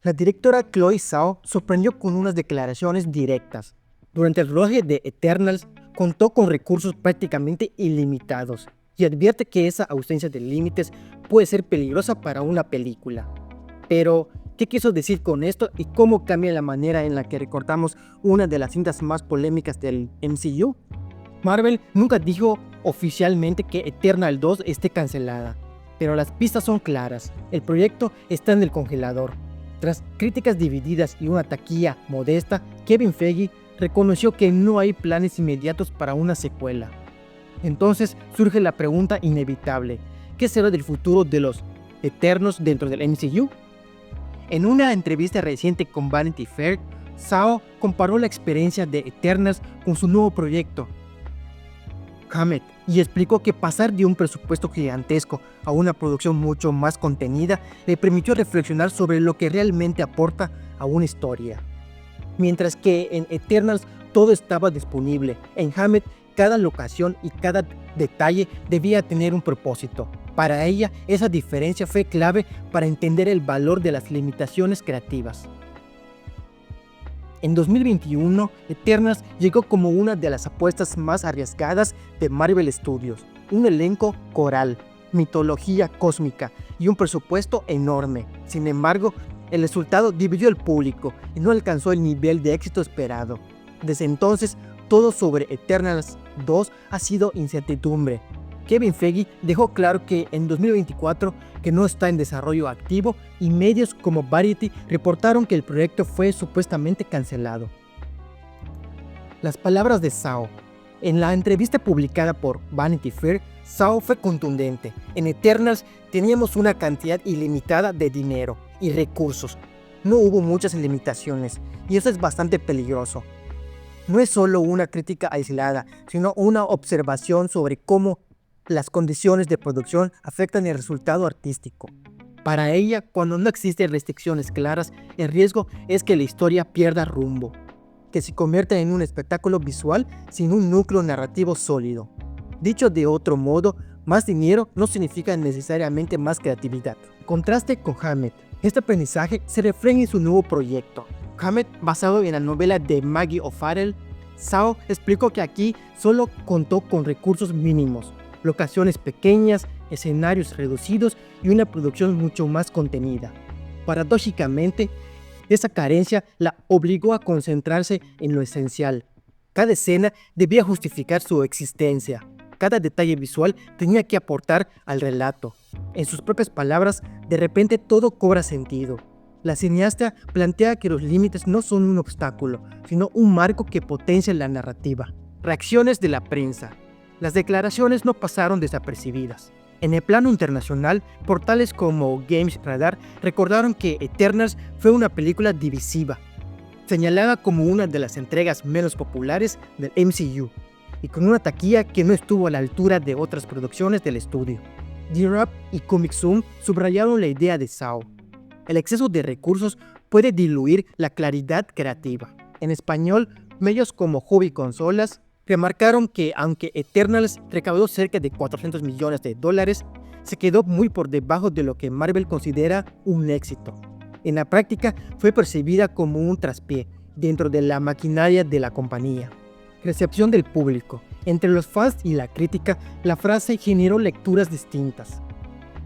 La directora Chloe Zhao sorprendió con unas declaraciones directas. Durante el rodaje de Eternals, contó con recursos prácticamente ilimitados y advierte que esa ausencia de límites puede ser peligrosa para una película. Pero, ¿qué quiso decir con esto y cómo cambia la manera en la que recordamos una de las cintas más polémicas del MCU? Marvel nunca dijo oficialmente que Eternal 2 esté cancelada, pero las pistas son claras. El proyecto está en el congelador. Tras críticas divididas y una taquilla modesta, Kevin Feige reconoció que no hay planes inmediatos para una secuela. Entonces surge la pregunta inevitable: ¿qué será del futuro de los Eternos dentro del MCU? En una entrevista reciente con Vanity Fair, Zhao comparó la experiencia de Eternals con su nuevo proyecto, Hammett, y explicó que pasar de un presupuesto gigantesco a una producción mucho más contenida le permitió reflexionar sobre lo que realmente aporta a una historia. Mientras que en Eternals todo estaba disponible, en Hammett cada locación y cada detalle debía tener un propósito. Para ella, esa diferencia fue clave para entender el valor de las limitaciones creativas. En 2021, Eternals llegó como una de las apuestas más arriesgadas de Marvel Studios. Un elenco coral, mitología cósmica y un presupuesto enorme. Sin embargo, el resultado dividió al público y no alcanzó el nivel de éxito esperado. Desde entonces, todo sobre Eternals 2 ha sido incertidumbre. Kevin Feige dejó claro que en 2024 que no está en desarrollo activo y medios como Variety reportaron que el proyecto fue supuestamente cancelado. Las palabras de Zhao. En la entrevista publicada por Vanity Fair, Zhao fue contundente. En Eternals teníamos una cantidad ilimitada de dinero y recursos. No hubo muchas limitaciones y eso es bastante peligroso. No es solo una crítica aislada, sino una observación sobre cómo las condiciones de producción afectan el resultado artístico. Para ella, cuando no existen restricciones claras, el riesgo es que la historia pierda rumbo, que se convierta en un espectáculo visual sin un núcleo narrativo sólido. Dicho de otro modo, más dinero no significa necesariamente más creatividad. Contraste con Hammett. Este aprendizaje se refleja en su nuevo proyecto. Hammett, basado en la novela de Maggie O'Farrell, Zhao explicó que aquí solo contó con recursos mínimos, locaciones pequeñas, escenarios reducidos y una producción mucho más contenida. Paradójicamente, esa carencia la obligó a concentrarse en lo esencial. Cada escena debía justificar su existencia. Cada detalle visual tenía que aportar al relato. En sus propias palabras, de repente todo cobra sentido. La cineasta plantea que los límites no son un obstáculo, sino un marco que potencia la narrativa. Reacciones de la prensa. Las declaraciones no pasaron desapercibidas. En el plano internacional, portales como Games Radar recordaron que Eternals fue una película divisiva, señalada como una de las entregas menos populares del MCU, y con una taquilla que no estuvo a la altura de otras producciones del estudio. D-Rap y Comic Zoom subrayaron la idea de Zhao. El exceso de recursos puede diluir la claridad creativa. En español, medios como Hobby Consolas remarcaron que aunque Eternals recaudó cerca de $400 millones, se quedó muy por debajo de lo que Marvel considera un éxito. En la práctica fue percibida como un traspié dentro de la maquinaria de la compañía. Recepción del público. Entre los fans y la crítica, la frase generó lecturas distintas.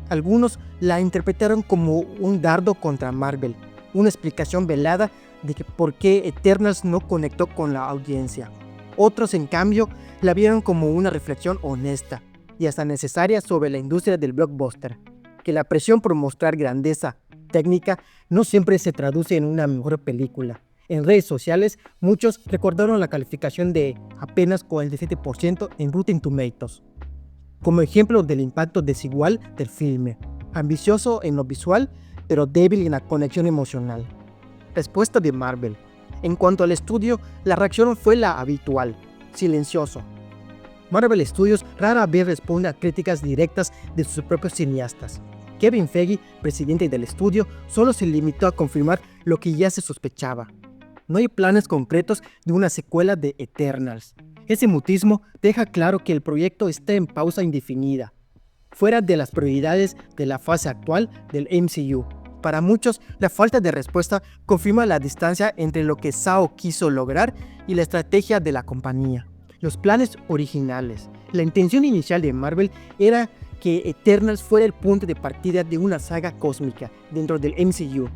Algunos la interpretaron como un dardo contra Marvel, una explicación velada de que por qué Eternals no conectó con la audiencia. Otros, en cambio, la vieron como una reflexión honesta y hasta necesaria sobre la industria del blockbuster, que la presión por mostrar grandeza técnica no siempre se traduce en una mejor película. En redes sociales, muchos recordaron la calificación de apenas 47% en Rotten Tomatoes, como ejemplo del impacto desigual del filme, ambicioso en lo visual, pero débil en la conexión emocional. Respuesta de Marvel. En cuanto al estudio, la reacción fue la habitual, silencioso. Marvel Studios rara vez responde a críticas directas de sus propios cineastas. Kevin Feige, presidente del estudio, solo se limitó a confirmar lo que ya se sospechaba. No hay planes concretos de una secuela de Eternals. Ese mutismo deja claro que el proyecto está en pausa indefinida, fuera de las prioridades de la fase actual del MCU. Para muchos, la falta de respuesta confirma la distancia entre lo que Zhao quiso lograr y la estrategia de la compañía. Los planes originales. La intención inicial de Marvel era que Eternals fuera el punto de partida de una saga cósmica dentro del MCU.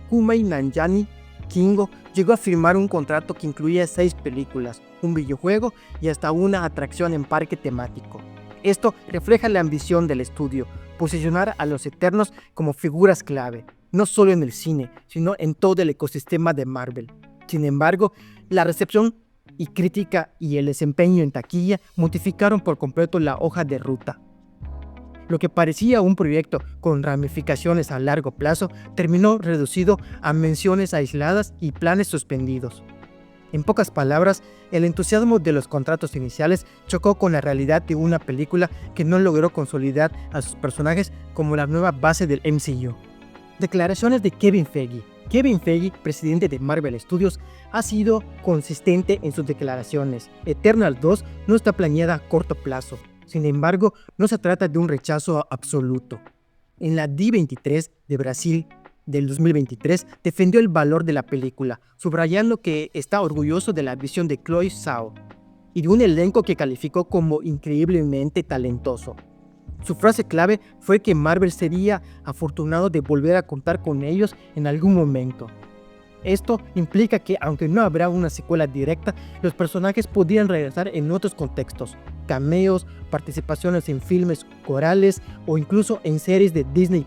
Kumail Nanjiani, Kingo, llegó a firmar un contrato que incluía 6 películas, un videojuego y hasta una atracción en parque temático. Esto refleja la ambición del estudio, posicionar a los Eternos como figuras clave, no solo en el cine, sino en todo el ecosistema de Marvel. Sin embargo, la recepción y crítica y el desempeño en taquilla modificaron por completo la hoja de ruta. Lo que parecía un proyecto con ramificaciones a largo plazo terminó reducido a menciones aisladas y planes suspendidos. En pocas palabras, el entusiasmo de los contratos iniciales chocó con la realidad de una película que no logró consolidar a sus personajes como la nueva base del MCU. Declaraciones de Kevin Feige. Kevin Feige, presidente de Marvel Studios, ha sido consistente en sus declaraciones. Eternals 2 no está planeada a corto plazo. Sin embargo, no se trata de un rechazo absoluto. En la D23 de Brasil del 2023, defendió el valor de la película, subrayando que está orgulloso de la visión de Chloe Zhao y de un elenco que calificó como increíblemente talentoso. Su frase clave fue que Marvel sería afortunado de volver a contar con ellos en algún momento. Esto implica que, aunque no habrá una secuela directa, los personajes podrían regresar en otros contextos, cameos, participaciones en filmes corales o incluso en series de Disney+.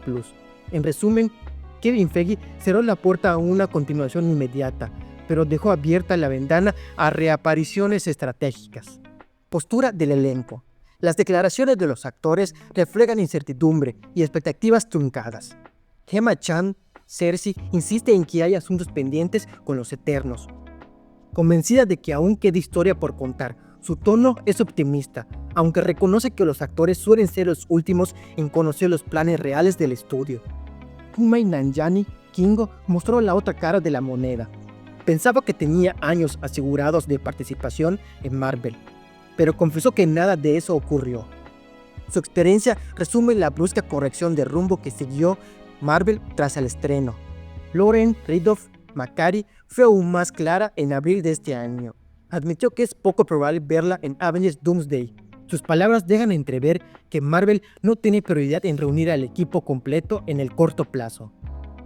En resumen, Kevin Feige cerró la puerta a una continuación inmediata, pero dejó abierta la ventana a reapariciones estratégicas. Postura del elenco. Las declaraciones de los actores reflejan incertidumbre y expectativas truncadas. Gemma Chan, Cersei, insiste en que hay asuntos pendientes con los Eternos. Convencida de que aún queda historia por contar, su tono es optimista, aunque reconoce que los actores suelen ser los últimos en conocer los planes reales del estudio. Kumail Nanjiani, Kingo, mostró la otra cara de la moneda. Pensaba que tenía años asegurados de participación en Marvel, pero confesó que nada de eso ocurrió. Su experiencia resume la brusca corrección de rumbo que siguió Marvel tras el estreno. Lauren Ridloff McCarthy fue aún más clara en abril de este año. Admitió que es poco probable verla en Avengers Doomsday. Sus palabras dejan entrever que Marvel no tiene prioridad en reunir al equipo completo en el corto plazo.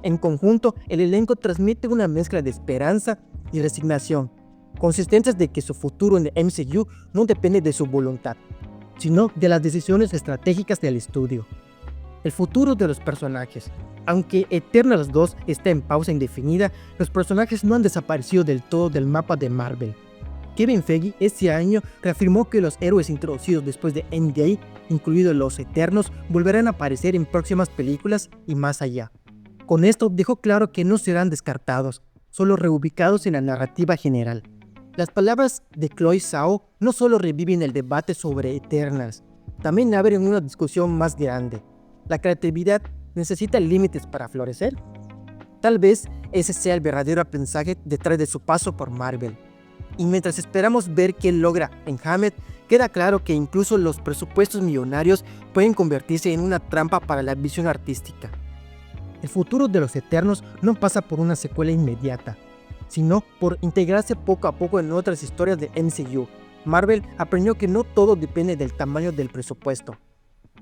En conjunto, el elenco transmite una mezcla de esperanza y resignación, consistentes de que su futuro en el MCU no depende de su voluntad, sino de las decisiones estratégicas del estudio. El futuro de los personajes. Aunque Eternals 2 está en pausa indefinida, los personajes no han desaparecido del todo del mapa de Marvel. Kevin Feige este año reafirmó que los héroes introducidos después de Endgame, incluidos los Eternos, volverán a aparecer en próximas películas y más allá. Con esto dejó claro que no serán descartados, solo reubicados en la narrativa general. Las palabras de Chloe Zhao no solo reviven el debate sobre Eternals, también abren una discusión más grande. ¿La creatividad necesita límites para florecer? Tal vez ese sea el verdadero aprendizaje detrás de su paso por Marvel. Y mientras esperamos ver qué logra en Hammett, queda claro que incluso los presupuestos millonarios pueden convertirse en una trampa para la visión artística. El futuro de los Eternos no pasa por una secuela inmediata, sino por integrarse poco a poco en otras historias de MCU. Marvel aprendió que no todo depende del tamaño del presupuesto,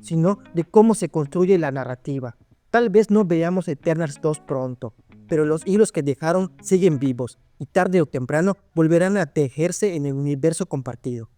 sino de cómo se construye la narrativa. Tal vez no veamos Eternals 2 pronto, pero los hilos que dejaron siguen vivos y tarde o temprano volverán a tejerse en el universo compartido.